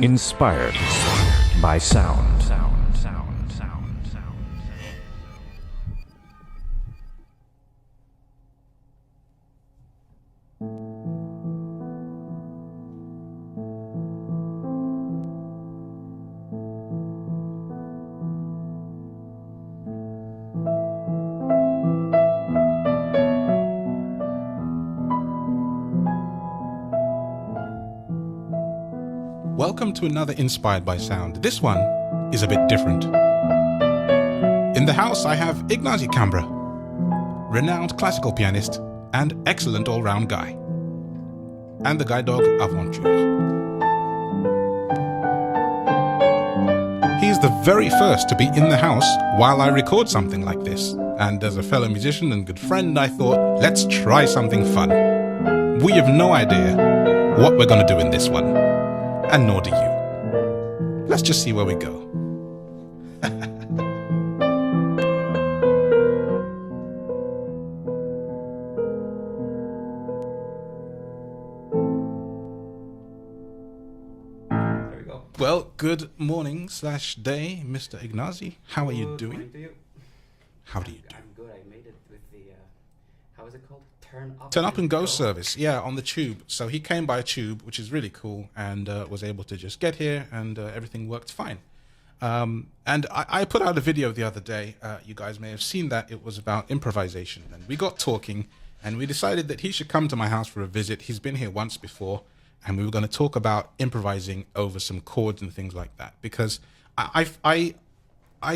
Inspired by sound. Welcome to another Inspired by Sound. This one is a bit different. In the house I have Ignasi Cambra, renowned classical pianist and excellent all-round guy. And the guide dog Juventudes. He's the very first to be in the house while I record something like this. And as a fellow musician and good friend, I thought, let's try something fun. We have no idea what we're going to do in this one. And nor do you. Let's just see where we go. There we go. Well, good morning / day, Mr. Ignasi. How are you doing? Morning to you. How do you do? I'm good. I made it with the, how is it called? Turn up and go service, yeah, on the tube. So he came by tube, which is really cool, and was able to just get here, and everything worked fine. And I put out a video the other day. You guys may have seen that. It was about improvisation, and we got talking, and we decided that he should come to my house for a visit. He's been here once before, and we were going to talk about improvising over some chords and things like that, because I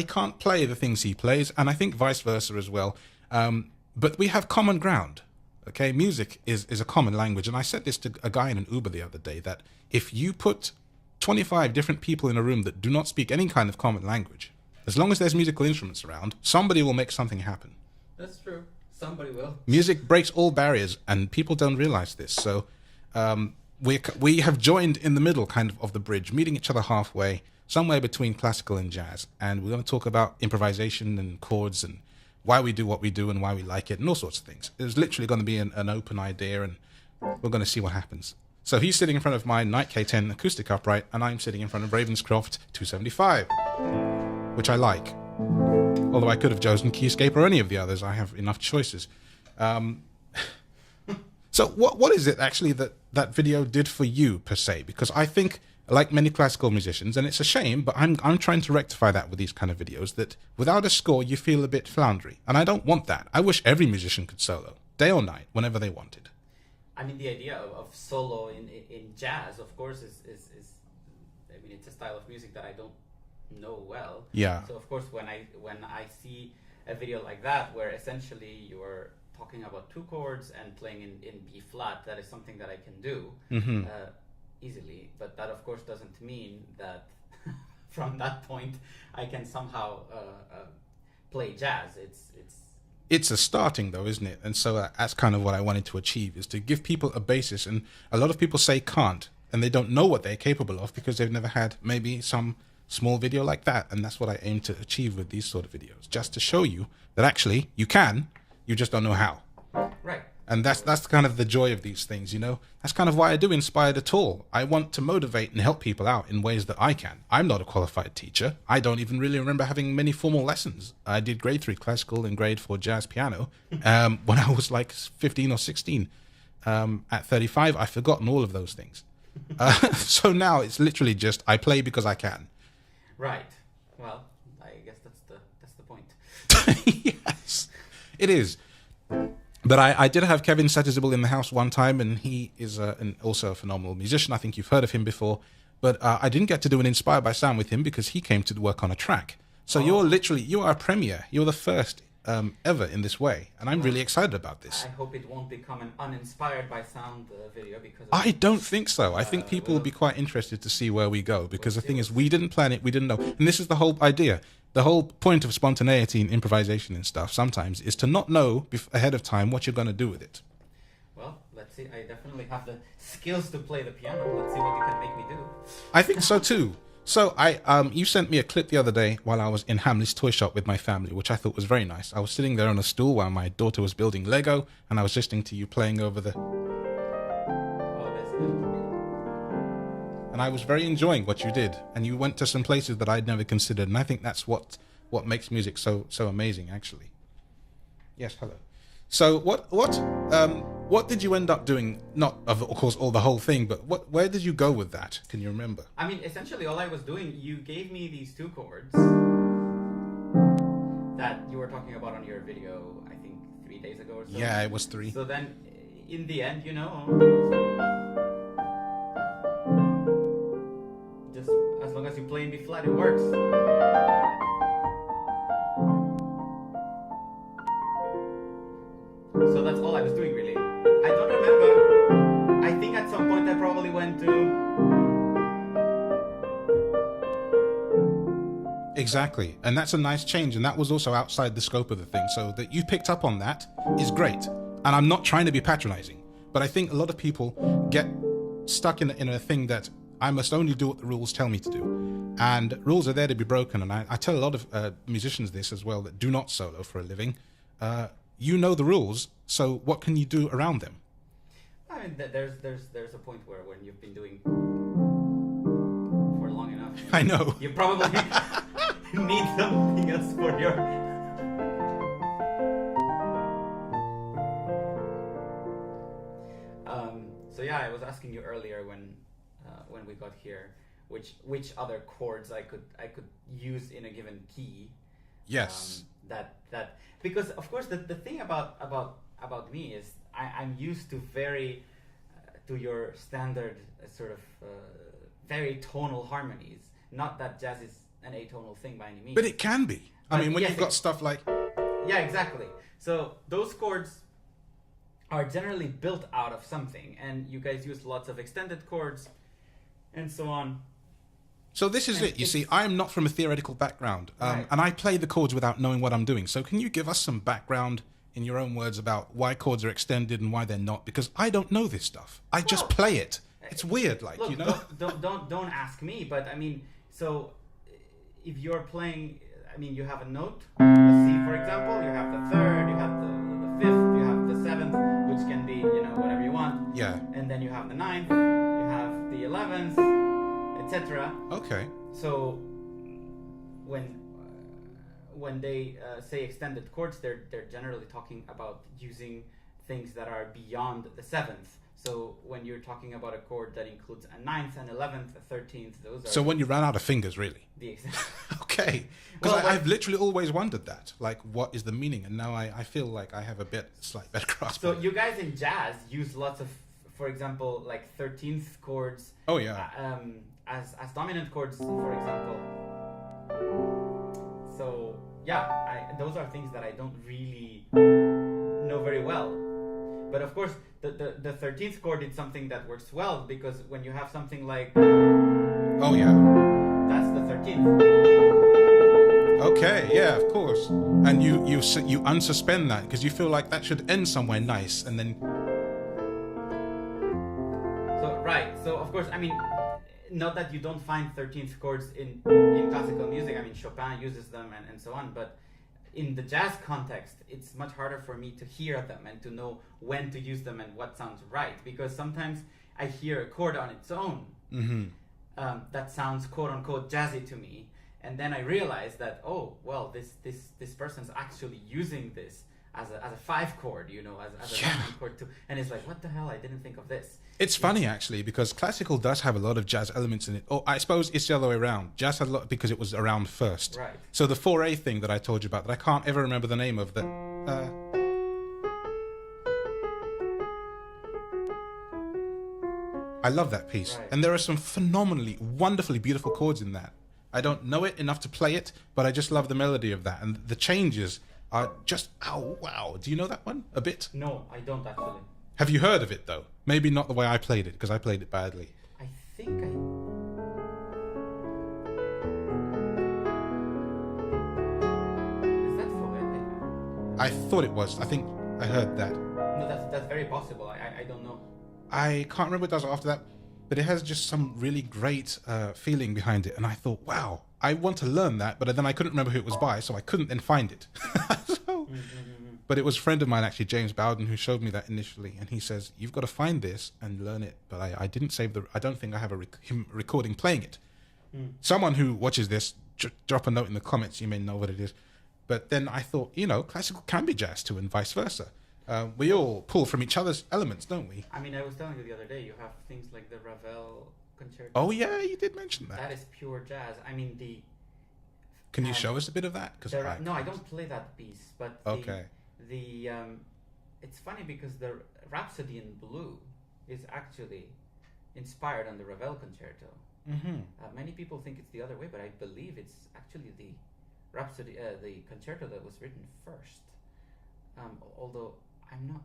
can't play the things he plays, and I think vice versa as well. But we have common ground. Okay, music is a common language. And I said this to a guy in an Uber the other day, that if you put 25 different people in a room that do not speak any kind of common language, as long as there's musical instruments around, somebody will make something happen. That's true. Somebody will. Music breaks all barriers, and people don't realize this. So we have joined in the middle kind of the bridge, meeting each other halfway, somewhere between classical and jazz. And we're going to talk about improvisation and chords and why we do what we do and why we like it and all sorts of things. It was literally going to be an open idea, and we're going to see what happens. So he's sitting in front of my Knight K10 acoustic upright, and I'm sitting in front of Ravenscroft 275, which I like. Although I could have chosen Keyscape or any of the others. I have enough choices. So what is it actually that video did for you, per se? Because I think, like many classical musicians, and it's a shame, but I'm trying to rectify that with these kind of videos, that without a score you feel a bit floundery, and I don't want that. I wish every musician could solo, day or night, whenever they wanted. I mean, the idea of solo in jazz, of course, is I mean, it's a style of music that I don't know well. Yeah. So of course, when I see a video like that, where essentially you're talking about two chords and playing in B flat, that is something that I can do. Mm-hmm. Easily, but that of course doesn't mean that from that point I can somehow play jazz. It's a starting though, isn't it? And so that's kind of what I wanted to achieve, is to give people a basis. And a lot of people say can't, and they don't know what they're capable of because they've never had maybe some small video like that. And that's what I aim to achieve with these sort of videos, just to show you that actually you can, you just don't know how. Right. And that's kind of the joy of these things, you know? That's kind of why I do Inspired at all. I want to motivate and help people out in ways that I can. I'm not a qualified teacher. I don't even really remember having many formal lessons. I did grade 3 classical and grade 4 jazz piano when I was like 15 or 16. At 35, I've forgotten all of those things. So now it's literally just I play because I can. Right. Well, I guess that's the point. Yes, it is. But I did have Kevin Satizable in the house one time, and he is also a phenomenal musician. I think you've heard of him before. But I didn't get to do an Inspired by Sound with him because he came to work on a track. So you are a premiere. You're the first ever in this way. And I'm really excited about this. I hope it won't become an uninspired by sound video, because I don't think so. I think people will be quite interested to see where we go, because the thing is, we didn't plan it, we didn't know. And this is the whole idea. The whole point of spontaneity and improvisation and stuff sometimes is to not know ahead of time what you're going to do with it. Well, let's see. I definitely have the skills to play the piano. Let's see what you can make me do. I think so too. So you sent me a clip the other day while I was in Hamley's toy shop with my family, which I thought was very nice. I was sitting there on a stool while my daughter was building Lego, and I was listening to you playing over the... Oh, that's good. and I was very enjoying what you did. And you went to some places that I'd never considered, and I think that's what makes music so amazing, actually. Yes, hello. So what did you end up doing? Not of course the whole thing, but where did you go with that? Can you remember? I mean, essentially all I was doing, you gave me these 2 chords that you were talking about on your video, I think 3 days ago or so. Yeah, it was 3. So then, in the end, just as long as you play in B flat, it works. So that's all I was doing, really. I don't remember. I think at some point I probably went to... Exactly, and that's a nice change, and that was also outside the scope of the thing, so that you picked up on that is great. And I'm not trying to be patronizing, but I think a lot of people get stuck in a thing that I must only do what the rules tell me to do, and rules are there to be broken. And I tell a lot of musicians this as well that do not solo for a living. You know the rules, so what can you do around them? I mean, there's a point where when you've been doing for long enough, I know you probably need something else for your... So yeah, I was asking you earlier when we got here, which other chords I could use in a given key. Yes. That because of course the thing about me is I'm used to to your standard sort of very tonal harmonies. Not that jazz is an atonal thing by any means. But it can be. I mean, when yes, you've got stuff like... Yeah, exactly. So those chords are generally built out of something, and you guys use lots of extended chords and so on. So this is it. You see, I'm not from a theoretical background, Right. and I play the chords without knowing what I'm doing. So can you give us some background in your own words about why chords are extended and why they're not? Because I don't know this stuff. I just play it. It's weird, like, Look, you know? don't ask me, but I mean, so if you're playing, I mean, you have a note, a C, for example, you have the third, you have the fifth, you have the seventh, which can be, whatever you want. Yeah. And then you have the ninth, you have the 11th, etc. Okay. So when they say extended chords, they're generally talking about using things that are beyond the 7th. So when you're talking about a chord that includes a 9th, an 11th, a 13th, those are... So when you ran out of fingers, really? The Okay. Because Well, I've literally always wondered that. Like, what is the meaning? And now I feel like I have a slight better grasp. So of it. you guys in jazz use lots of, for example, like 13th chords. Oh, yeah. As dominant chords, for example. So yeah, those are things that I don't really know very well. But of course, the 13th chord is something that works well, because when you have something like... Oh, yeah. That's the 13th. Okay, yeah, of course. And you unsuspend that because you feel like that should end somewhere nice, and then... So, right. So, of course, I mean, not that you don't find 13th chords in classical music. I mean, Chopin uses them and so on, but in the jazz context, it's much harder for me to hear them and to know when to use them and what sounds right, because sometimes I hear a chord on its own that sounds quote-unquote jazzy to me, and then I realize that, oh, well, this person's actually using this as a 5 chord, as a dominant chord too, and it's like, what the hell, I didn't think of this. It's funny, actually, because classical does have a lot of jazz elements in it. Or I suppose it's the other way around. Jazz had a lot because it was around first. Right. So the 4A thing that I told you about, that I can't ever remember the name of, I love that piece. Right. And there are some phenomenally, wonderfully beautiful chords in that. I don't know it enough to play it, but I just love the melody of that. And the changes are just, oh, wow. Do you know that one a bit? No, I don't actually. Have you heard of it, though? Maybe not the way I played it, because I played it badly. I think Is that Forever? I thought it was. I think I heard that. No, that's very possible. I don't know. I can't remember what it does after that, but it has just some really great feeling behind it. And I thought, wow, I want to learn that, but then I couldn't remember who it was by, so I couldn't then find it. So, But it was a friend of mine, actually, James Bowden, who showed me that initially, and he says you've got to find this and learn it. But I didn't save the. I don't think I have him recording playing it. Someone who watches this, drop a note in the comments. You may know what it is. But then I thought, classical can be jazz too, and vice versa. We all pull from each other's elements, don't we? I mean, I was telling you the other day, you have things like the Ravel concerto. Oh yeah, you did mention that. That is pure jazz. I mean, Can you show us a bit of that? No, I don't play that piece. But it's funny because the Rhapsody in Blue is actually inspired on the Ravel concerto. Mm-hmm. Many people think it's the other way, but I believe it's actually the Rhapsody, the concerto that was written first. Although I'm not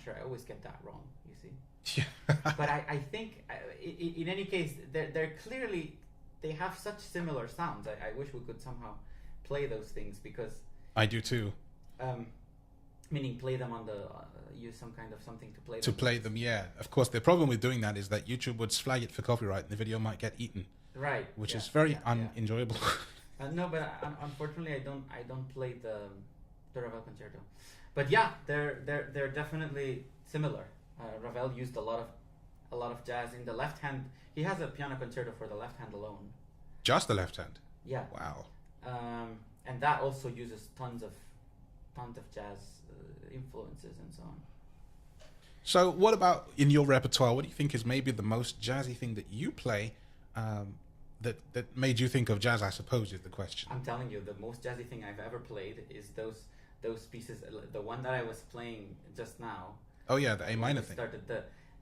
sure. I always get that wrong. You see. Yeah. But I think in any case, they're clearly, they have such similar sounds. I wish we could somehow play those things, because I do too. Meaning play them on the use some kind of something to play them. To play them, yeah. Of course, the problem with doing that is that YouTube would flag it for copyright, and the video might get eaten. Right. Which is very unenjoyable. No, but unfortunately, I don't play the Ravel concerto. But yeah, they're definitely similar. Ravel used a lot of jazz in the left hand. He has a piano concerto for the left hand alone. Just the left hand. Yeah. Wow. And that also uses tons of jazz influences and so on. So, what about in your repertoire? What do you think is maybe the most jazzy thing that you play? That made you think of jazz, I suppose, is the question. I'm telling you, the most jazzy thing I've ever played is those pieces. The one that I was playing just now. Oh yeah, the A minor thing.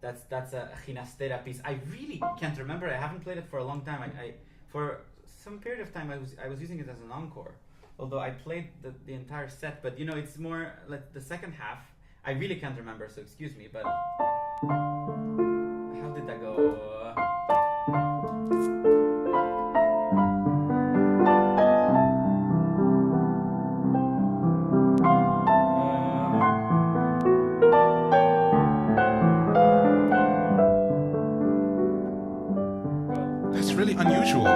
That's a ginastera piece. I really can't remember. I haven't played it for a long time. I for some period of time I was using it as an encore. Although I played the entire set, but it's more like the second half. I really can't remember, so excuse me. But how did that go? That's really unusual.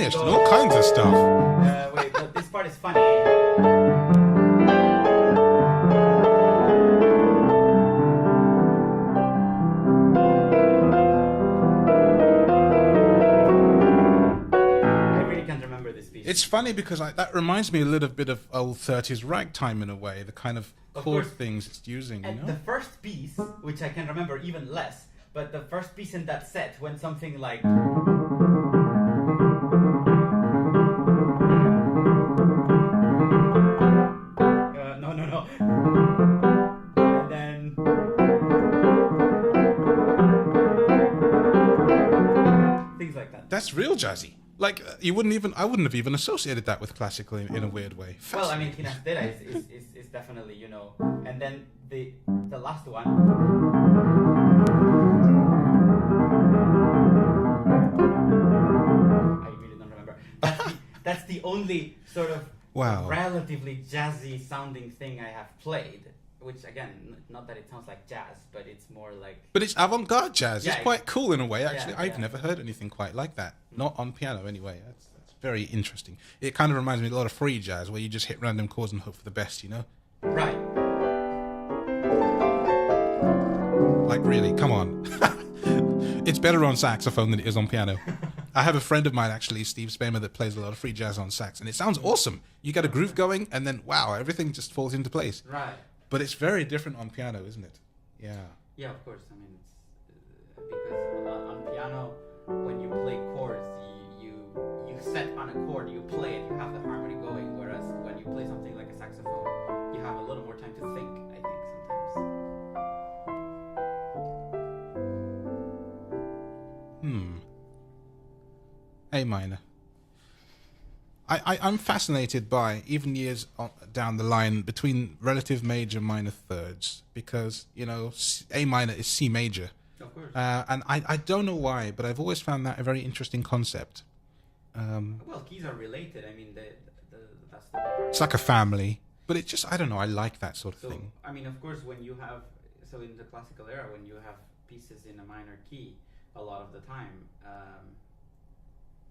And all kinds of stuff. Wait, but this part is funny. I really can't remember this piece. It's funny because that reminds me a little bit of old 30s ragtime in a way, the kind of chord things it's using. And the first piece, which I can remember even less, but the first piece in that set went something like... No. And then... things like that. That's real jazzy. Like, I wouldn't have even associated that with classical in a weird way. Well, I mean, ginastera is definitely, and then the last one... I really don't remember. That's the only sort of relatively jazzy sounding thing I have played. Which, again, not that it sounds like jazz, but it's more like... But it's avant-garde jazz. Yeah, it's quite cool in a way, actually. Yeah, I've never heard anything quite like that. Not on piano, anyway. That's very interesting. It kind of reminds me of a lot of free jazz, where you just hit random chords and hope for the best, Right. Like, really, come on. It's better on saxophone than it is on piano. I have a friend of mine, actually, Steve Spamer, that plays a lot of free jazz on sax, and it sounds awesome. You get a groove going, and then, wow, everything just falls into place. Right. But it's very different on piano, isn't it? Yeah. Yeah, of course. I mean, it's because on piano, when you play chords, you set on a chord, you play it, you have the harmony going. Whereas when you play something like a saxophone, you have a little more time to think. I think sometimes. A minor. I'm fascinated by, even years down the line, between relative major minor thirds, because, A minor is C major. Of course. And I don't know why, but I've always found that a very interesting concept. Well, keys are related. I mean, that's the part. It's like a family, but it just, I don't know, I like that sort of So, thing. I mean, of course, when you have, so in the classical era, when you have pieces in a minor key, a lot of the time,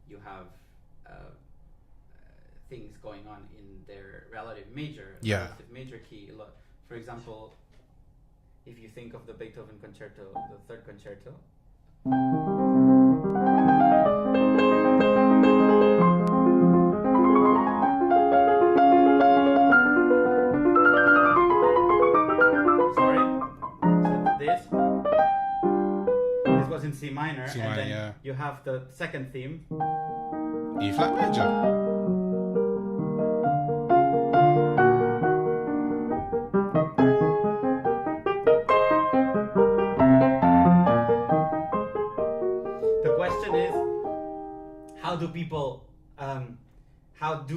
you have things going on in their relative major, relative major key. For example, if you think of the Beethoven concerto, the third concerto. This was in C minor, and then you have the second theme, E flat major. The question is, how do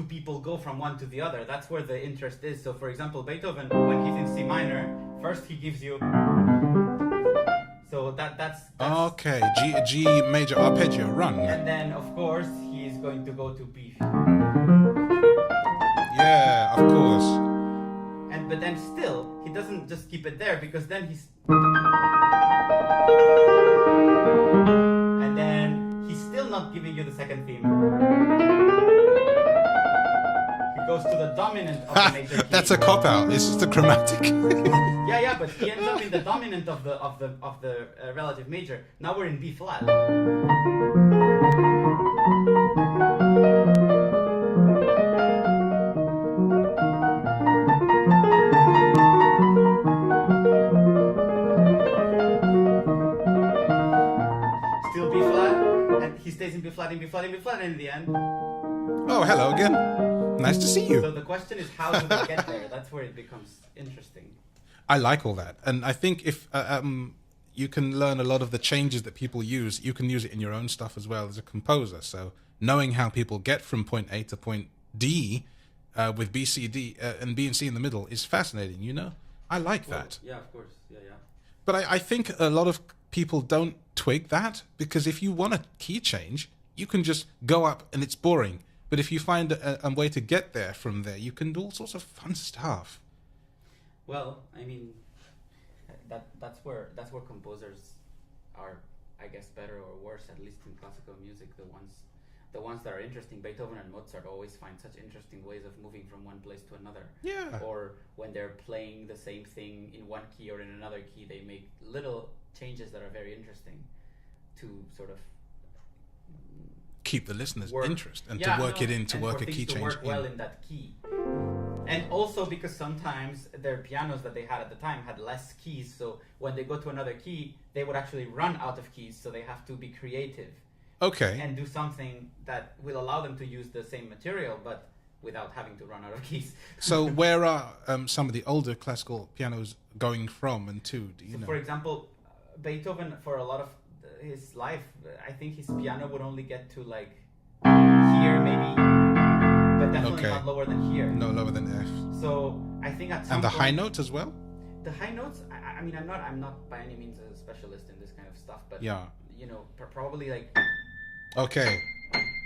people go from one to the other? That's where the interest is. So, for example, Beethoven, when he's in C minor, first he gives you. So that's okay. G major arpeggio run. And then of course he's going to go to B. Yeah, of course. But then still he doesn't just keep it there, because then he's still not giving you the second theme. He goes to the dominant of the major key. That's a cop out. It's just a chromatic. Yeah, but he ends up in the dominant of the relative major. Now we're in B flat. Still B flat, and he stays in B flat, in B flat, in B flat, and in the end. Oh, hello again. Nice to see you. So the question is, how do we get there? That's where it becomes interesting. I like all that, and I think if you can learn a lot of the changes that people use, you can use it in your own stuff as well as a composer. So knowing how people get from point A to point D with B, C, D, and B and C in the middle is fascinating. You know, I like that. Yeah, of course. Yeah. But I think a lot of people don't twig that, because if you want a key change, you can just go up and it's boring. But if you find a way to get there from there, you can do all sorts of fun stuff. Well, I mean, that's where composers are, I guess, better or worse, at least in classical music. The ones that are interesting, Beethoven and Mozart always find such interesting ways of moving from one place to another. Yeah. Or when they're playing the same thing in one key or in another key, they make little changes that are very interesting to sort of keep the listener's interest and to work it in, to work a key change work well in that key. And also because sometimes their pianos that they had at the time had less keys, so when they go to another key, they would actually run out of keys, so they have to be creative. Okay. And do something that will allow them to use the same material, but without having to run out of keys. So where are some of the older classical pianos going from and to? Do you know? For example, Beethoven, for a lot of his life, I think his piano would only get to like here maybe, but definitely not lower than here. No lower than F. So I think at some and the point, high notes as well. The high notes. I mean, I'm not by any means a specialist in this kind of stuff, but yeah, you know, probably like. Okay.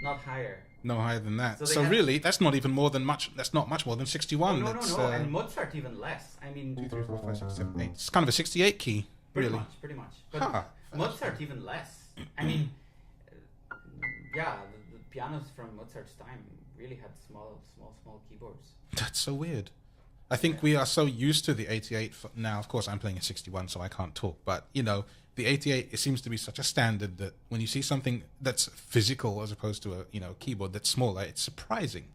Not higher. No higher than that. So really, that's not even more than much. That's not much more than 61. No. And Mozart even less. I mean, 2, 3, 4, 5, 6, 7, 8. It's kind of a 68 key. Really. Pretty much. But Mozart even less. I mean, yeah, the pianos from Mozart's time really had small keyboards. That's so weird. I think we are so used to the 88 now. Of course, I'm playing a 61, so I can't talk. But, you know, the 88, it seems to be such a standard that when you see something that's physical as opposed to a, you know, keyboard that's smaller, it's surprising.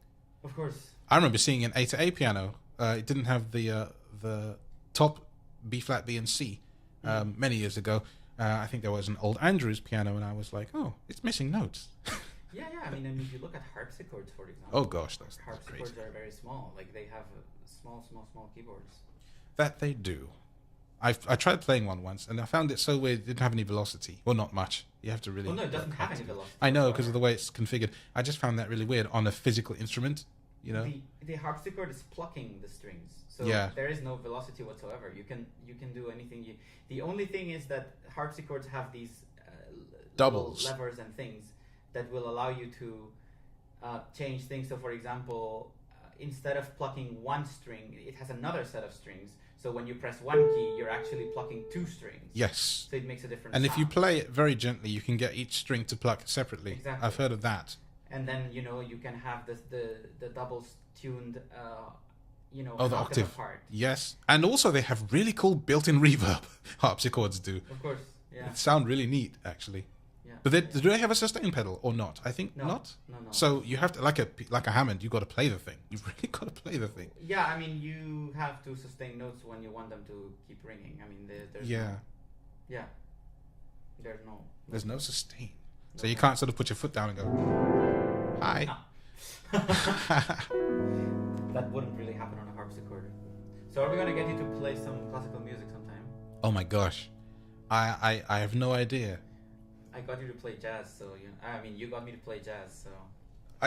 Of course. I remember seeing an A to A piano. It didn't have the top B flat, B and C many years ago. I think there was an old Andrews piano, and I was like, oh, it's missing notes. Yeah. I mean, if you look at harpsichords, for example. Oh gosh, those harpsichords crazy. are very small. Like they have small keyboards. That they do. I tried playing one once, and I found it so weird. It didn't have any velocity. Well, not much. You have to really. Well, no, it doesn't have any velocity. I know, because of the way it's configured. I just found that really weird on a physical instrument. you know. The harpsichord is plucking the strings, so Yeah. there is no velocity whatsoever. You can do anything. The only thing is that harpsichords have these Doubles. little levers and things that will allow you to change things. So, for example, instead of plucking one string, it has another set of strings. So when you press one key, you're actually plucking two strings. Yes. So it makes a different And sound. if you play it very gently, you can get each string to pluck separately. Exactly. I've heard of that. And then, you know, you can have the doubles tuned, you know, Oh, the an octave. apart. Yes. And also they have really cool built-in reverb, harpsichords do. Of course, yeah. It sound really neat, actually. Yeah. But do they have a sustain pedal or not? I think No. not. No. So you have to, like a Hammond, you got to play the thing. You've really got to play the thing. Yeah, I mean, you have to sustain notes when you want them to keep ringing. I mean, there's Yeah. no, yeah, there's no. There's no sustain. So No. you can't sort of put your foot down and go, hi. No. That wouldn't really happen on a harpsichord. So are we gonna get you to play some classical music sometime? Oh my gosh. I have no idea. I got you to play jazz, so you got me to play jazz, so.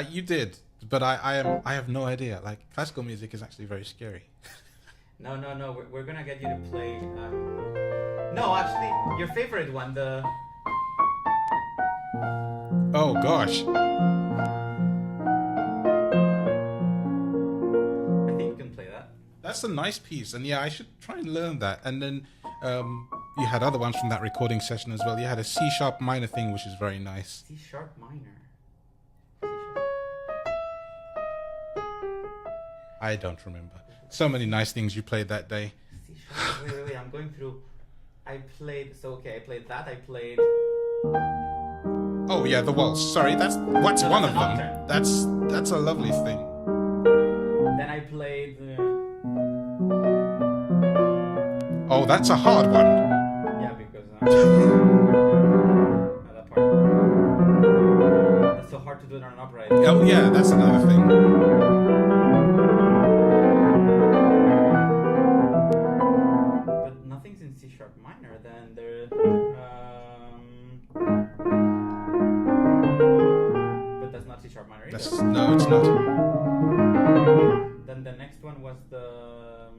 You did, but I have no idea. Like, classical music is actually very scary. No. We're gonna get you to play. No, actually, your favorite one, the. Oh gosh. I think you can play that. That's a nice piece, and yeah, I should try and learn that. And then you had other ones from that recording session as well. You had a C sharp minor thing, which is very nice. C sharp minor. I don't remember. So many nice things you played that day. C sharp. Wait. I'm going through. I played. So okay, I played that. I played. Oh yeah, the waltz. Sorry, that's No, one that's of an them. octave. That's a lovely thing. Then I played. Oh, that's a hard one. Yeah, because that part. That's so hard to do it on an upright. Oh yeah, that's another thing. But nothing's in C sharp minor. Then there. But that's not C sharp minor either. No, it's not. Then the next one was the.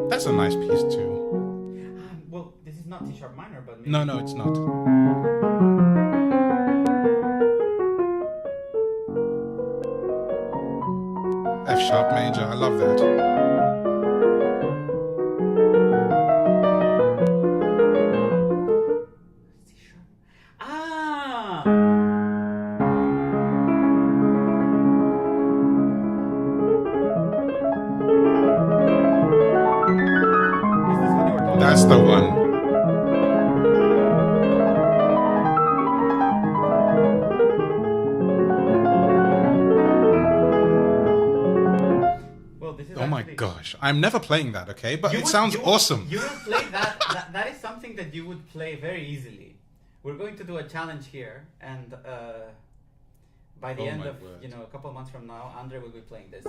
That's a nice piece too. Well, this is not C sharp minor, but maybe. No, it's not. F sharp major. I love that. C sharp. Ah. Is this what they were talking That's the one. Well, this is Oh my actually- gosh. I'm never playing that, okay? But You it would- sounds you would- awesome. You will play that. That is something that you would play very easily. We're going to do a challenge here, and by the Oh end my of word. a couple of months from now, Andre will be playing this.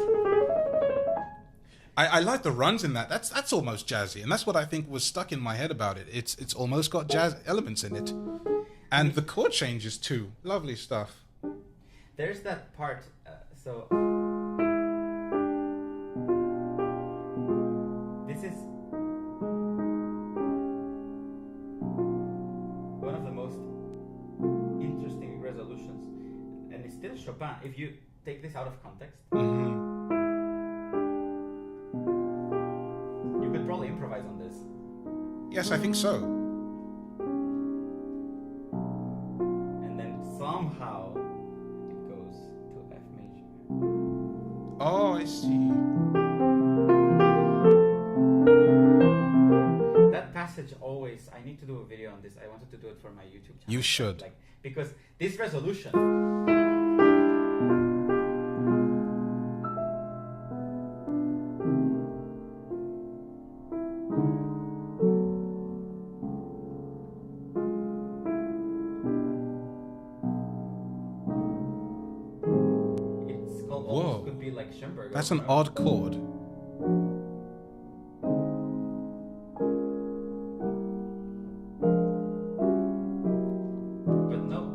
I like the runs in that. That's almost jazzy, and that's what I think was stuck in my head about it. It's almost got jazz elements in it, and the chord changes too. Lovely stuff. There's that part. So this is one of the most interesting resolutions, and it's still Chopin. If you take this out of context, Hmm. you could probably improvise on this. Yes, I think so. And then somehow it goes to F major. Oh, I see. That passage always. I need to do a video on this. I wanted to do it for my YouTube channel. You should. Like, because this resolution. It's called Whoa. almost could be like Schoenberg. That's an odd chord. But no.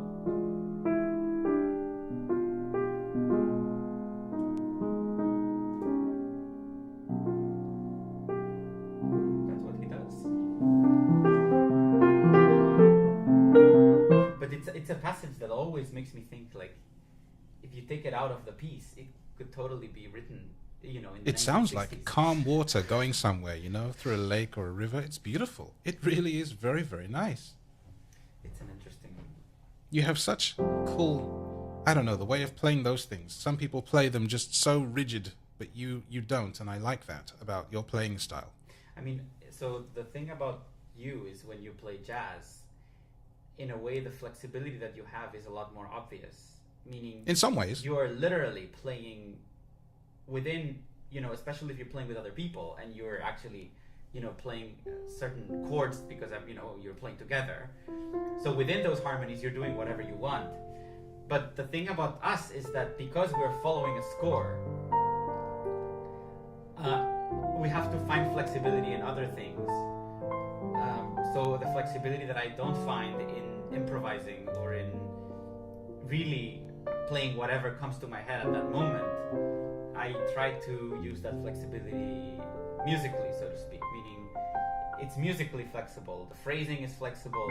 makes me think like, if you take it out of the piece, it could totally be written, you know. In the It sounds 1960s. like calm water going somewhere, you know, through a lake or a river. It's beautiful. It really is very, very nice. It's an interesting. You have such cool, I don't know, the way of playing those things. Some people play them just so rigid, but you don't, and I like that about your playing style. I mean, so the thing about you is when you play jazz, in a way, the flexibility that you have is a lot more obvious. Meaning, In some ways. you are literally playing within, you know, especially if you're playing with other people and you're actually, you know, playing certain chords because, you know, you're playing together. So within those harmonies, you're doing whatever you want. But the thing about us is that because we're following a score, we have to find flexibility in other things. So the flexibility that I don't find in improvising or in really playing whatever comes to my head at that moment, I try to use that flexibility musically, so to speak, meaning it's musically flexible, the phrasing is flexible,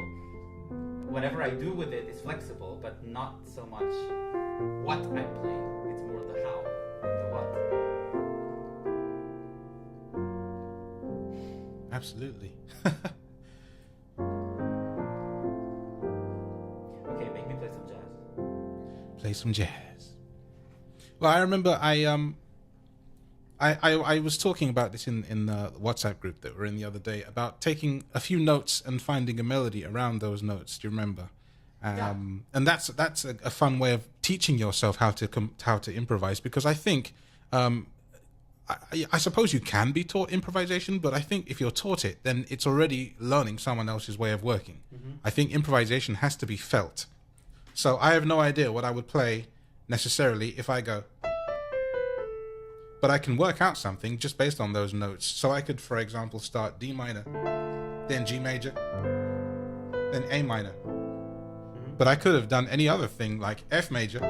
whatever I do with it is flexible, but not so much what I play, it's more the how and the what. Absolutely. Okay, make me play some jazz. Play some jazz. Well, I remember I was talking about this in the WhatsApp group that we're in the other day about taking a few notes and finding a melody around those notes. Do you remember? Yeah. And that's a fun way of teaching yourself how to improvise, because I think I suppose you can be taught improvisation, but I think if you're taught it, then it's already learning someone else's way of working. Mm-hmm. I think improvisation has to be felt. So I have no idea what I would play necessarily if I go, but I can work out something just based on those notes. So I could, for example, start D minor, then G major, then A minor. Mm-hmm. But I could have done any other thing like F major,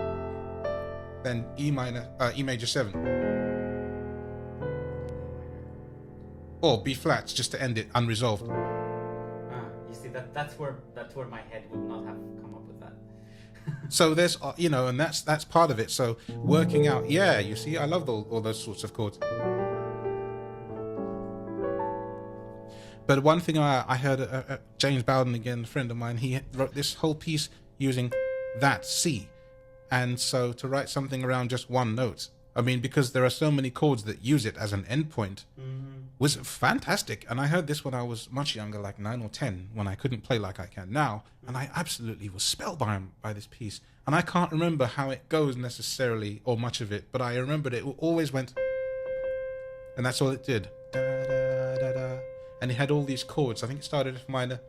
then E major 7. Or B flats just to end it unresolved. You see, that's where my head would not have come up with that. So there's, you know, and that's part of it. So working out, yeah, you see, I love all those sorts of chords. But one thing I heard James Bowden, again, a friend of mine, he wrote this whole piece using that C. And so to write something around just one note, I mean, because there are so many chords that use it as an endpoint, was fantastic. And I heard this when I was much younger, like 9 or 10, when I couldn't play like I can now. And I absolutely was spellbound by this piece. And I can't remember how it goes necessarily, or much of it, but I remembered it always went, and that's all it did. Da, da, da, da. And it had all these chords. I think it started F minor.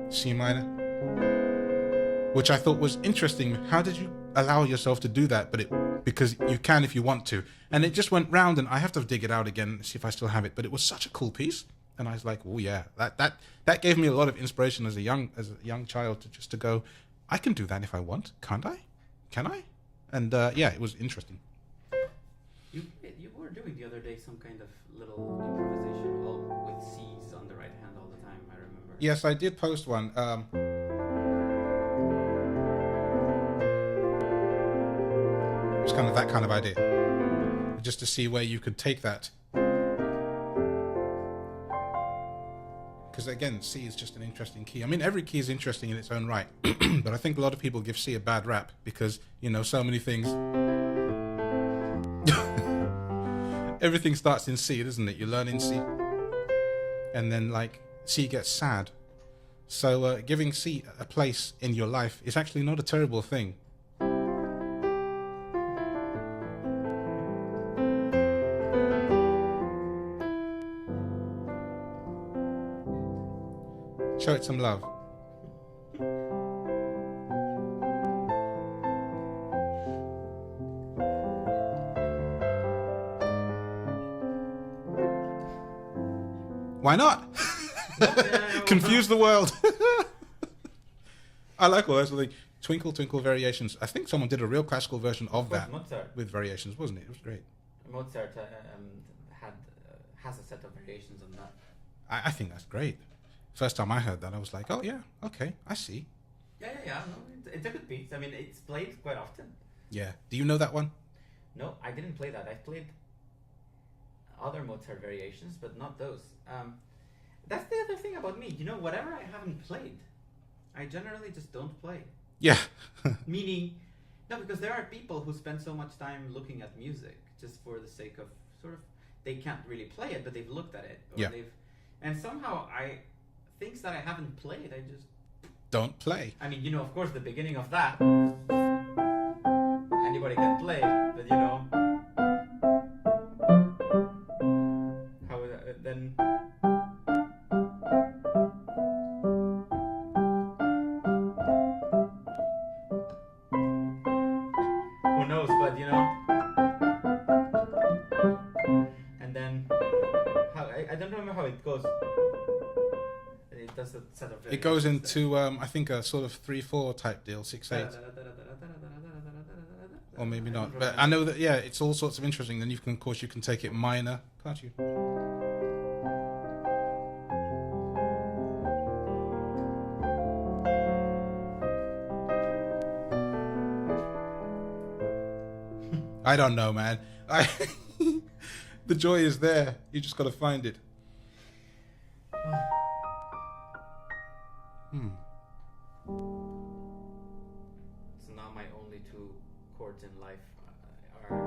C minor, which I thought was interesting. How did you allow yourself to do that? But because you can if you want to, and it just went round, and I have to dig it out again and see if I still have it. But it was such a cool piece, and I was like, oh yeah, that gave me a lot of inspiration as a young child to go, I can do that if I want, can't I? Can I? And yeah, it was interesting. You were doing the other day some kind of little improvisation, all with C's on the right hand all the time, I remember. Yes, I did post one. It was kind of that kind of idea, just to see where you could take that. Because again, C is just an interesting key. I mean, every key is interesting in its own right, but I think a lot of people give C a bad rap because, you know, so many things. Everything starts in C, doesn't it? You learn in C, and then like C gets sad. So giving C a place in your life is actually not a terrible thing. Show it some love. Why not? Confuse the world. I like all that sort of thing. Twinkle Twinkle Variations. I think someone did a real classical version of course, that Mozart. with variations, wasn't it? It was great. Mozart has a set of variations on that. I think that's great. First time I heard that, I was like, oh yeah, okay, I see. Yeah. No, it's a good piece. I mean, it's played quite often. Yeah. Do you know that one? No, I didn't play that. I played other Mozart variations, but not those. That's the other thing about me. You know, whatever I haven't played, I generally just don't play. Yeah. Meaning, no, because there are people who spend so much time looking at music just for the sake of sort of, they can't really play it, but they've looked at it. Or and somehow things that I haven't played, I just don't play. I mean, you know, of course, the beginning of that, anybody can play, but you know, how then. Who knows, but you know, and then how I don't remember how it goes. It does a set of. It goes into I think a sort of 3/4 type deal, 6/8, or maybe not. But I know that it's all sorts of interesting. Then of course you can take it minor, can't you? I don't know, man. The joy is there. You just got to find it. So now my only two chords in life are.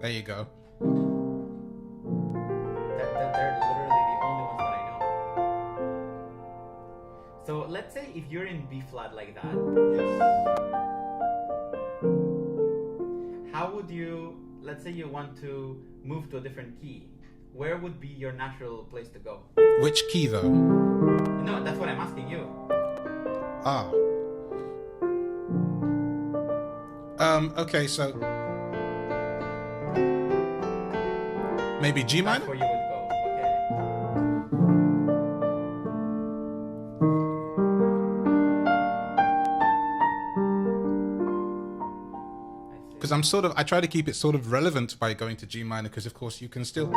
There you go. They're literally the only ones that I know. So let's say if you're in B flat like that, how would you? Let's say you want to move to a different key. Where would be your natural place to go? Which key, though? No, that's what I'm asking you. Okay, so maybe G minor? That's where you would go. Okay. Because I try to keep it sort of relevant by going to G minor, because of course you can still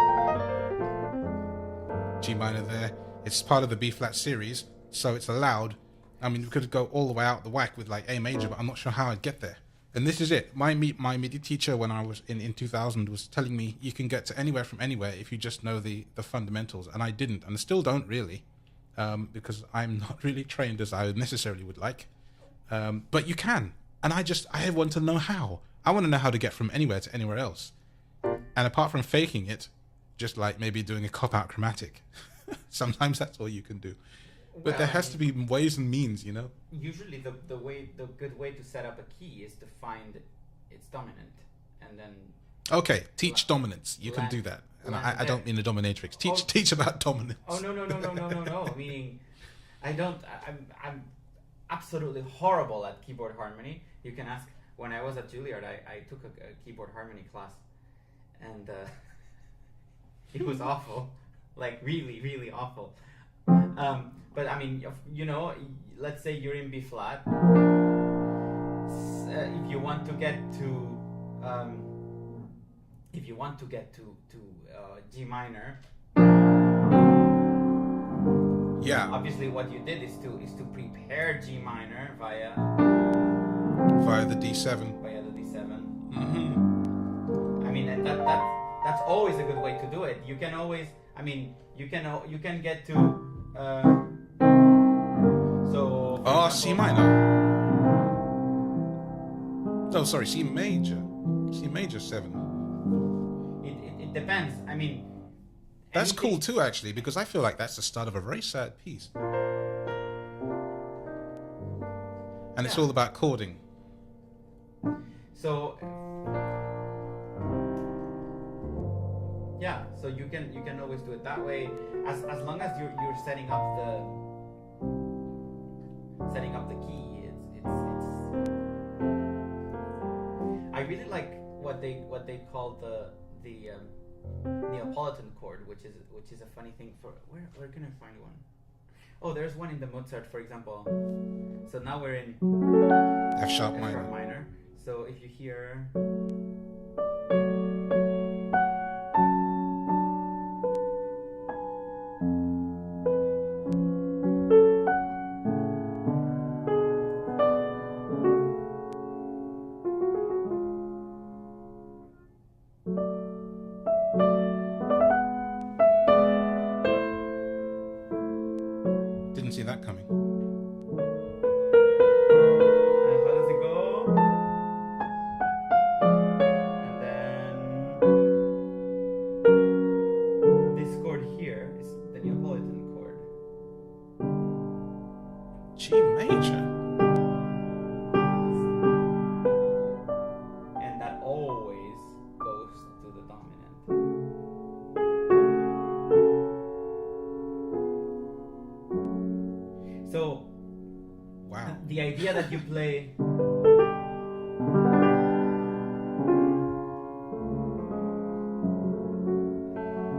G minor there. It's part of the B flat series, so it's allowed. I mean, we could go all the way out the whack with like A major, but I'm not sure how I'd get there. And this is it. My MIDI teacher when I was in 2000 was telling me you can get to anywhere from anywhere if you just know the fundamentals, and I didn't, and I still don't really, because I'm not really trained as I necessarily would like. But you can, and I want to know how. I want to know how to get from anywhere to anywhere else. And apart from faking it, just like maybe doing a cop-out chromatic, sometimes that's all you can do. But there has to be ways and means, you know? Usually the good way to set up a key is to find its dominant and then... Okay, teach dominance. You can do that. And I don't mean a dominatrix. Teach about dominance. Oh, no. Meaning, I'm absolutely horrible at keyboard harmony. You can ask, when I was at Juilliard, I took a keyboard harmony class, and it was awful. Like, really, really awful. But I mean, you know, let's say you're in B flat. If you want to get to G minor, yeah. Obviously, what you did is to prepare G minor via the D7. Via the D7. Mm-hmm. I mean, and that's always a good way to do it. You can always, I mean, you can get to. So. Oh, C minor. Oh, sorry, C major. C major 7. It depends. I mean. That's cool too, actually, because I feel like that's the start of a very sad piece. And it's all about chording. So. Yeah, so you can always do it that way, as long as you're setting up the key. It's I really like what they call the Neapolitan chord, which is a funny thing for where can I find one? Oh, there's one in the Mozart, for example. So now we're in F sharp F minor. sharp minor. So if you hear. Didn't see that coming. How does it go? And then this chord here is the Neapolitan chord. G major. And that always goes to the dominant. So Wow. the idea that you play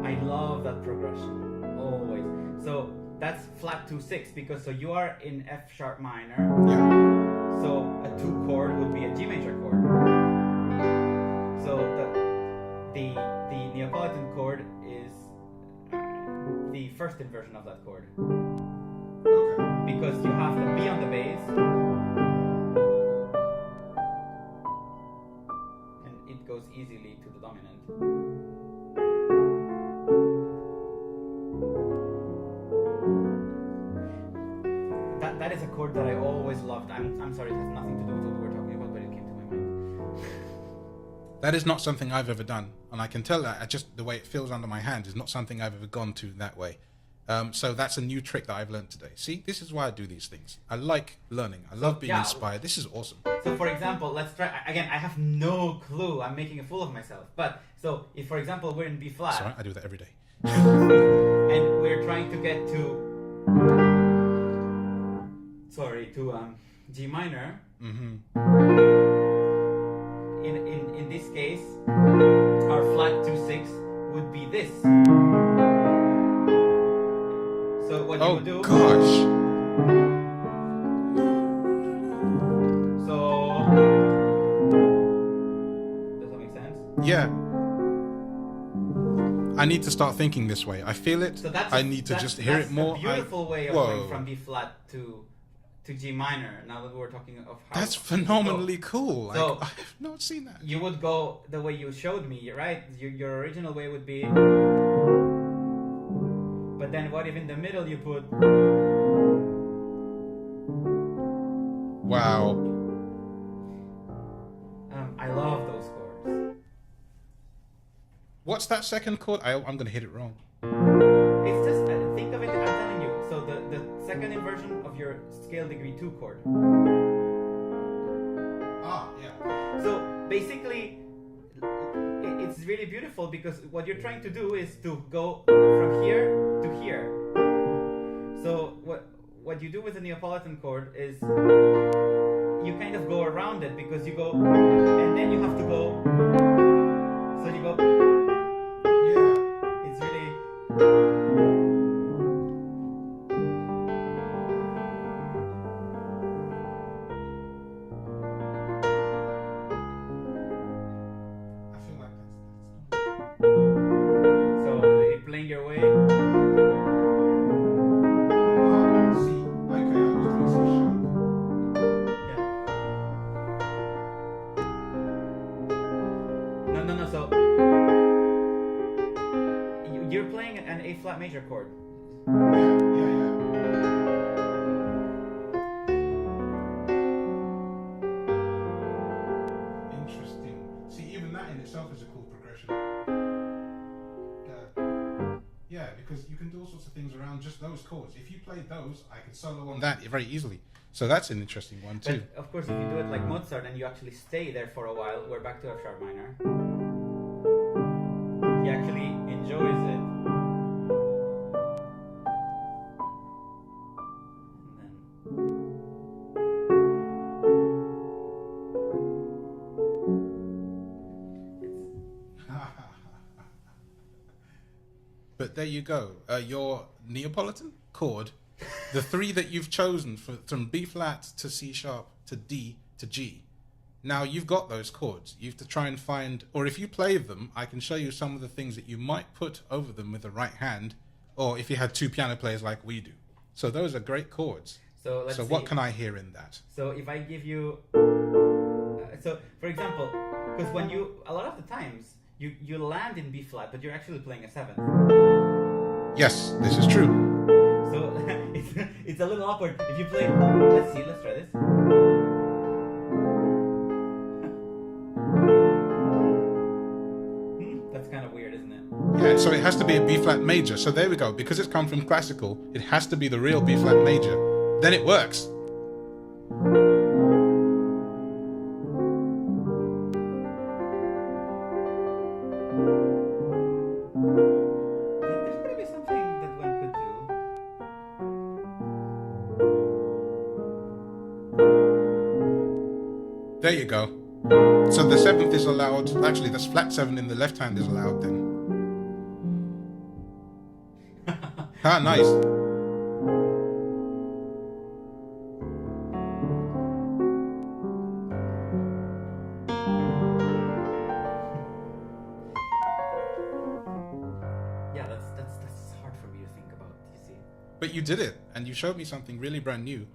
I love that progression always. So that's flat 2-6 because so you are in F sharp minor. Yeah. So a 2 chord would be a G major chord. So the Neapolitan chord is the first inversion of that chord. Okay. Because you have the B on the bass and it goes easily to the dominant. That is a chord that I always loved. I'm sorry, it has nothing to do with what we were talking about, but it came to my mind. That is not something I've ever done, and I can tell that just the way it feels under my hand is not something I've ever gone to that way. So that's a new trick that I've learned today. See, this is why I do these things. I like learning. I love being yeah. inspired. This is awesome. So for example, let's try again. I have no clue. I'm making a fool of myself. But so if for example we're in B flat Sorry, I do that every day. and we're trying to get to G minor. Mm-hmm. In this case, our flat 2-6 would be this. So what you would do? Gosh. So does that make sense? Yeah. I need to start thinking this way. I feel it. So I need to just hear it more. That's a beautiful way of Whoa. going from B flat to G minor. Now that we're talking of how That's phenomenally cool. Like, So- I've not seen that. you would go the way you showed me, right? Your original way would be. But then what if in the middle you put? Wow. I love those chords. What's that second chord? I'm going to hit it wrong. It's just think of it. I'm telling you. So the second inversion of your scale degree 2 chord. Ah, yeah. So basically, it's really beautiful because what you're trying to do is to go from here to here. So what you do with the Neapolitan chord is you kind of go around it because you go and then you have to go. So you go. Yeah. It's really. I feel like that's. So you're playing your way. C. Okay, I was doing C sharp. Yeah. No. So you're playing an A flat major chord. Yeah. Interesting. See, even that in itself is a cool progression. Yeah, because you can do all sorts of things around just those chords. If you played those, I could solo on that very easily. So that's an interesting one too. But of course, if you do it like Mozart and you actually stay there for a while, we're back to F sharp minor. He actually enjoys it. And But there you go. Your Neapolitan chord The three that you've chosen from B flat to C sharp to D to G. Now you've got those chords. You have to try and find, or if you play them, I can show you some of the things that you might put over them with the right hand, or if you had two piano players like we do. So those are great chords. So let's see. What can I hear in that? So if I give you, so for example, because when a lot of the times you land in B flat, but you're actually playing a seventh. Yes, this is true. So it's a little awkward if you play. Let's try this. That's kind of weird, isn't it? Yeah, so it has to be a B flat major. So there we go. Because it's come from classical, it has to be the real B flat major. Then it works. There's maybe something that one could do. There you go. So the seventh is allowed. Actually, that's flat seven in the left hand is allowed then. Ah, nice. Yeah, that's hard for me to think about. You see. But you did it, and you showed me something really brand new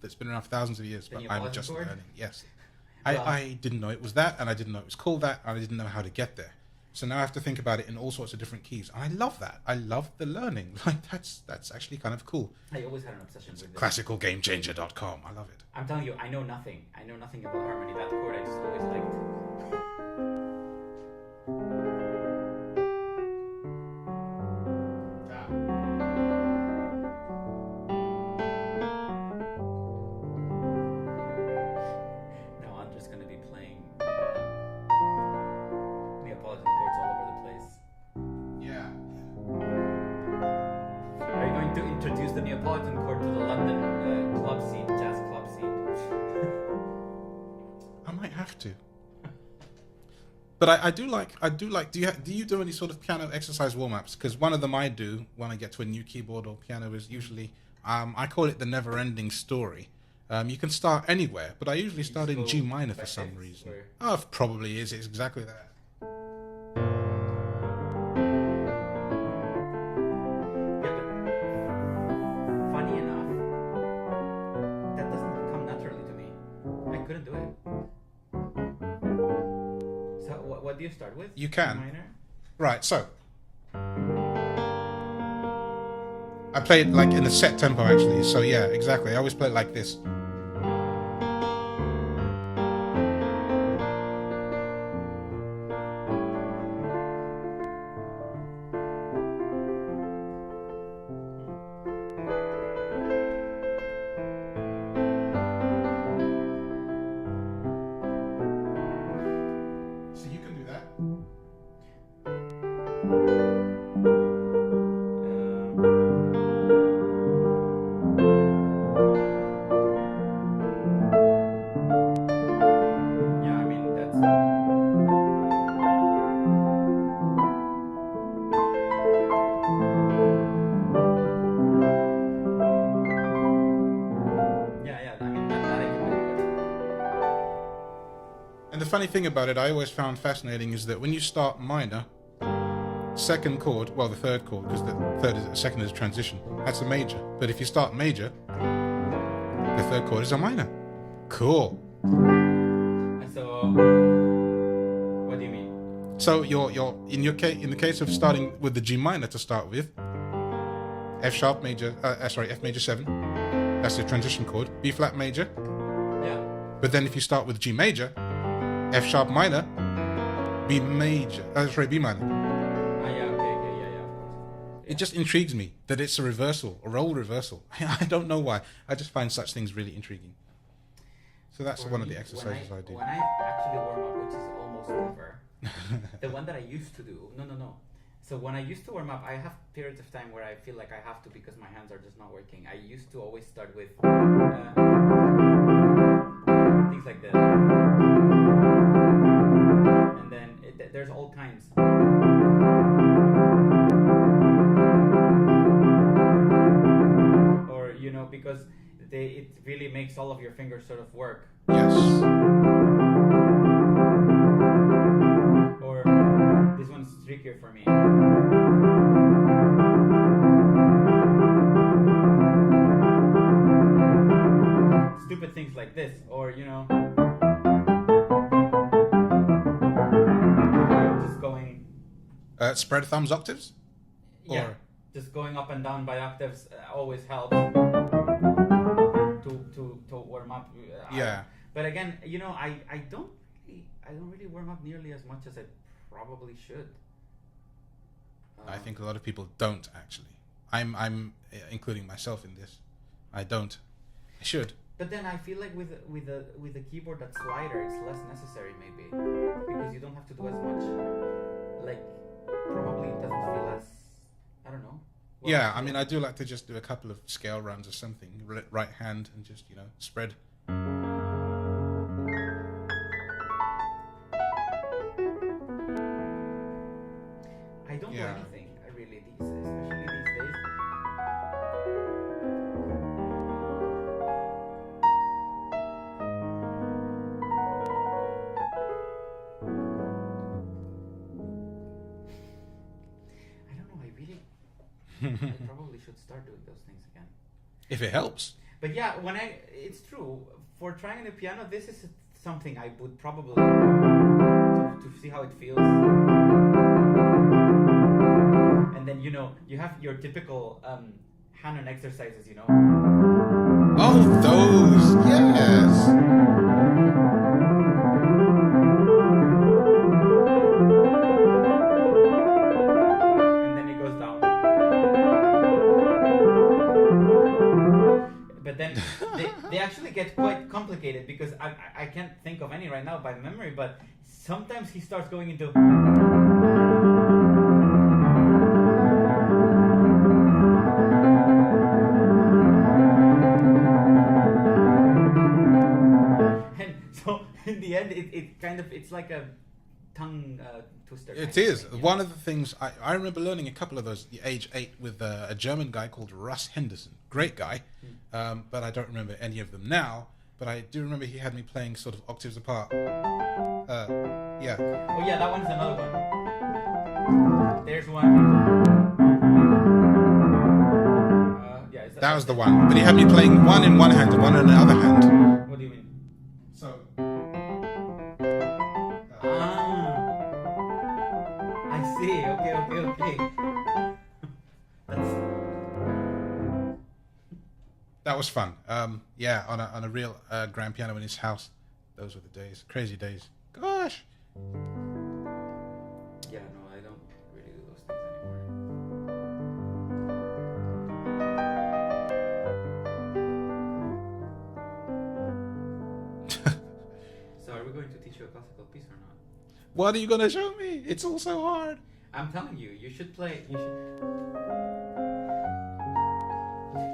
that's been around for thousands of years, but I'm just learning. Yes. I didn't know it was that, and I didn't know it was called that, and I didn't know how to get there. So now I have to think about it in all sorts of different keys. And I love that. I love the learning. Like that's actually kind of cool. I always had an obsession with it. Classicalgamechanger.com. I love it. I'm telling you, I know nothing. I know nothing about harmony. That chord I just always liked. Now I'm just going to be playing Neapolitan chords all over the place. Yeah. Are you going to introduce the Neapolitan chord to the London club scene, jazz club scene? I might have to. But I do like. Do you do any sort of piano exercise warm-ups? Because one of them I do when I get to a new keyboard or piano is usually I call it the never-ending story. You can start anywhere, but I usually start in G minor for some reason. Oh, it probably is. It's exactly that. Yeah, but funny enough, that doesn't come naturally to me. I couldn't do it. So what do you start with? You can. G minor? Right, so I play it like in a set tempo actually. So yeah, exactly. I always play it like this. So you can do that. Yeah, I mean that's. Yeah. I mean that I can do. And the funny thing about it, I always found fascinating, is that when you start minor, second chord, well, the third chord, because the second is a transition, that's a major. But if you start major, the third chord is a minor. Cool. So, what do you mean? So you're in the case of starting with the G minor to start with, F major 7. That's the transition chord. B flat major. Yeah. But then if you start with G major, F sharp minor, B major. B minor. Yeah. Okay. Yeah. Of course. It just intrigues me that it's a reversal, a role reversal. I don't know why. I just find such things really intriguing. So that's For one of me, the exercises I do. When I actually warm up, which is almost never, the one that I used to do. No. So when I used to warm up, I have periods of time where I feel like I have to because my hands are just not working. I used to always start with things like this. And then there's all kinds. Or makes all of your fingers sort of work. Yes. Or this one's trickier for me. Stupid things like this, or just going. Spread thumbs octaves. Yeah, just going up and down by octaves always helps to warm up. Yeah. But again, I don't really warm up nearly as much as I probably should. I think a lot of people don't actually. I'm including myself in this. I don't. I should. But then I feel like with a keyboard that's lighter, it's less necessary maybe, because you don't have to do as much. Like, probably it doesn't feel as, I don't know. Yeah, I mean, I do like to just do a couple of scale runs or something, right hand, and just spread. I don't do anything really especially these days. I don't know. I probably should start doing those things again. If it helps. But yeah, it's true. For trying the piano, this is something I would probably to see how it feels. And then you have your typical hand-on exercises. Oh, those, yes. And then it goes down. But then they actually get quite complicated because I can't think of any right now by memory, but sometimes he starts going into... And so in the end, it's like a tongue twister. It is. One of the things, I remember learning a couple of those at age 8 with a German guy called Russ Henderson. Great guy. But I don't remember any of them now. But I do remember he had me playing sort of octaves apart. Yeah. Oh yeah, that one's another one. There's one. Yeah, that was the one. But he had me playing one in one hand and one in the other hand. What do you mean? So. I see. Okay. That was fun. Yeah, on a real grand piano in his house. Those were the days. Crazy days. Gosh. Yeah, no, I don't really do those things anymore. So are we going to teach you a classical piece or not? What are you going to show me? It's all so hard. I'm telling you, you should play...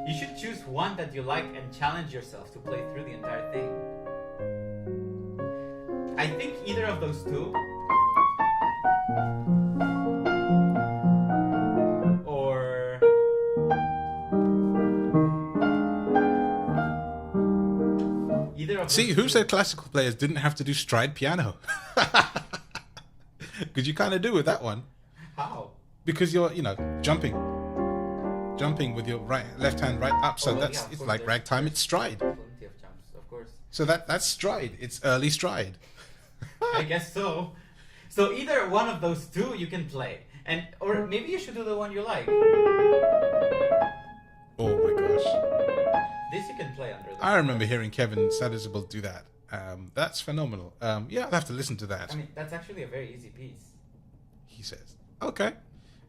You should choose one that you like and challenge yourself to play through the entire thing. I think either of those two, or either of See, those who two. said classical players didn't have to do stride piano? Because you kind of do with that one. How? Because you're, jumping with your left hand right up. So it's like ragtime. It's stride. Plenty of jumps, of course. So that's stride. It's early stride. I guess so. So either one of those two you can play, or maybe you should do the one you like. Oh my gosh! This you can play under. I remember hearing Kevin Sadisable do that. That's phenomenal. Yeah, I'll have to listen to that. I mean, that's actually a very easy piece. He says, "Okay,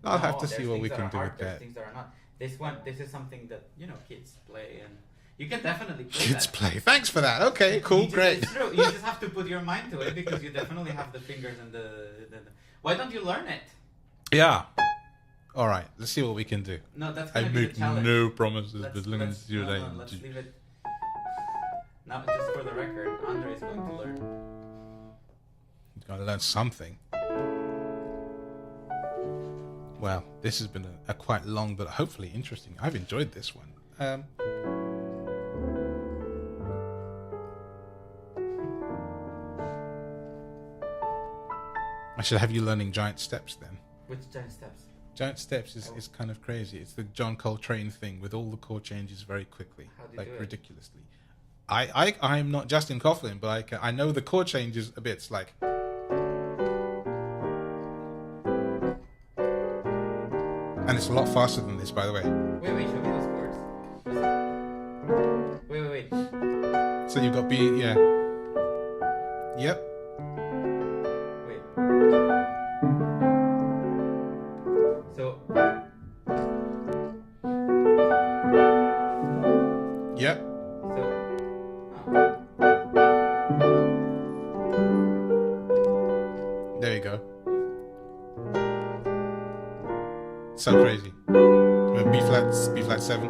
I'll have to see what we can do with that." Things that are not. This is something that kids play, and you can definitely play Kids that. play. Thanks for that. Okay, cool, great. It's true. You just have to put your mind to it because you definitely have the fingers and the. Why don't you learn it? Yeah. All right. Let's see what we can do. No, that's I gonna be the make challenge. no promises. Let's Let's leave it. Now, just for the record, Andre is going to learn. He's going to learn something. Well, this has been a quite long but hopefully interesting. I've enjoyed this one. I should have you learning giant steps then. Which giant steps? Giant steps is kind of crazy. It's the John Coltrane thing with all the chord changes very quickly, How do you like do it? ridiculously. I'm not Justin Coughlin, but I know the chord changes a bit. It's like, and it's a lot faster than this, by the way. Wait, show me those chords. Wait. So you've got B, yeah. Yep. Wait. So, Yep. oh. There you go. So crazy. B flat 7.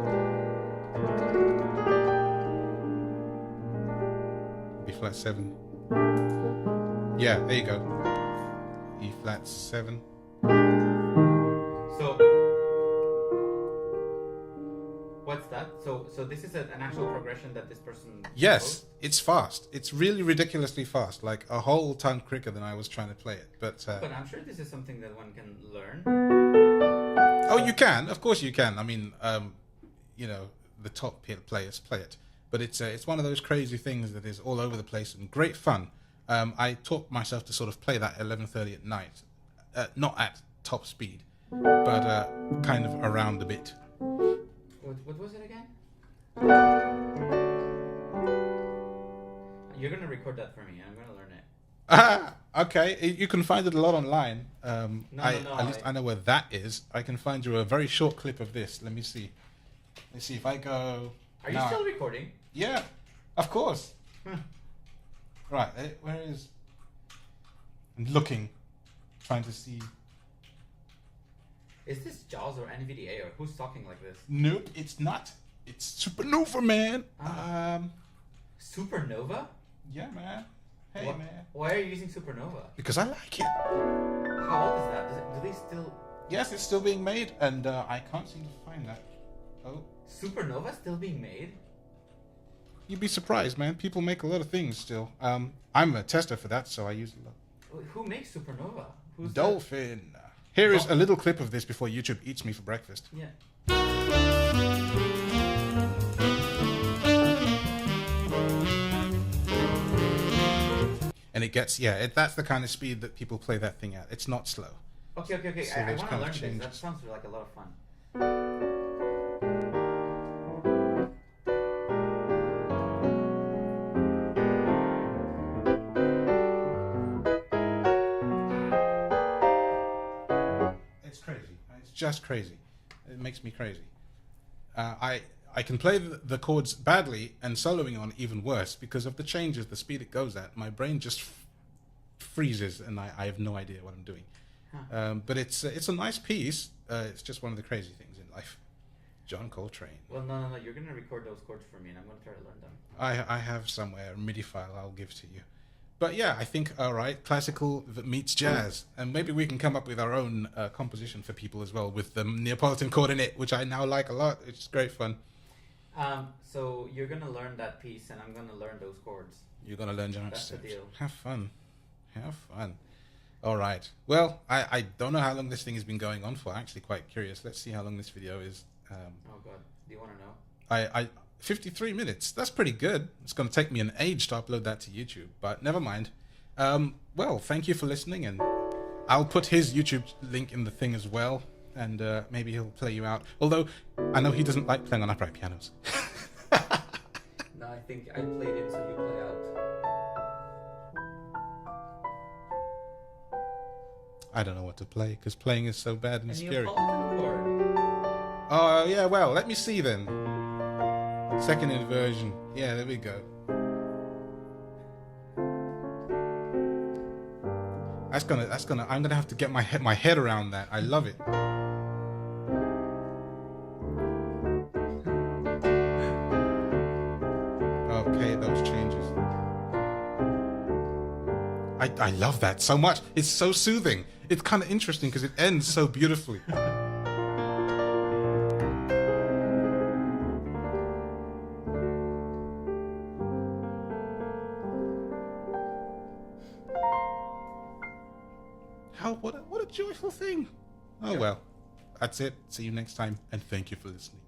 B flat 7. Yeah, there you go. E flat 7. So, what's that? So this is an actual progression that this person. Yes, composed? it's fast. It's really ridiculously fast, like a whole ton quicker than I was trying to play it. But But I'm sure this is something that one can learn. oh, you can, of course you can. I mean, you know, the top players play it, but it's one of those crazy things that is all over the place and great fun. I taught myself to sort of play that at 11:30 at night, not at top speed, but kind of around a bit. What was it again? You're gonna record that for me. I'm gonna learn it. Okay, you can find it a lot online. No, at least I know where that is. I can find you a very short clip of this. Let me see. Let's see if I go. Are you still recording? Yeah, of course. Right, where is? I'm looking, trying to see. Is this Jaws or NVDA or who's talking like this? Nope, it's not. It's Supernova, man. Supernova? Yeah, man. Hey, man. Why are you using Supernova? Because I like it. How old is that? Do they still? Yes, it's still being made, and I can't seem to find that. Oh. Supernova still being made? You'd be surprised, man. People make a lot of things still. I'm a tester for that, so I use a lot. Who makes Supernova? Who's Dolphin. Here is a little clip of this before YouTube eats me for breakfast. Yeah. And it gets, that's the kind of speed that people play that thing at. It's not slow. Okay. So I those want to kind of learn this. That changes. sounds like a lot of fun. It's crazy. It's just crazy. It makes me crazy. I can play the chords badly and soloing on even worse because of the changes, the speed it goes at. My brain just freezes and I have no idea what I'm doing. Huh. But it's a nice piece. It's just one of the crazy things in life. John Coltrane. Well, no. You're going to record those chords for me and I'm going to try to learn them. I have somewhere a MIDI file I'll give to you. But yeah, I think, all right, classical that meets jazz. And maybe we can come up with our own composition for people as well with the Neapolitan chord in it, which I now like a lot. It's great fun. So you're going to learn that piece and I'm going to learn those chords. You're going to learn giant That's the steps. deal. Have fun. Have fun. All right. Well, I don't know how long this thing has been going on for. I'm actually quite curious. Let's see how long this video is. Oh, God. Do you want to know? 53 minutes. That's pretty good. It's going to take me an age to upload that to YouTube, but never mind. Well, thank you for listening, and I'll put his YouTube link in the thing as well, and maybe he'll play you out. Although, I know he doesn't like playing on upright pianos. No, I think I played it so you play out. I don't know what to play, because playing is so bad and And scary. Neapolitan chord. Oh, yeah, well, let me see then. Second inversion. Yeah, there we go. I'm gonna have to get my head around that. I love it. Okay, those changes. I love that so much. It's so soothing. It's kind of interesting because it ends so beautifully. What a joyful thing. Oh, Yeah. well. That's it. See you next time. And thank you for listening.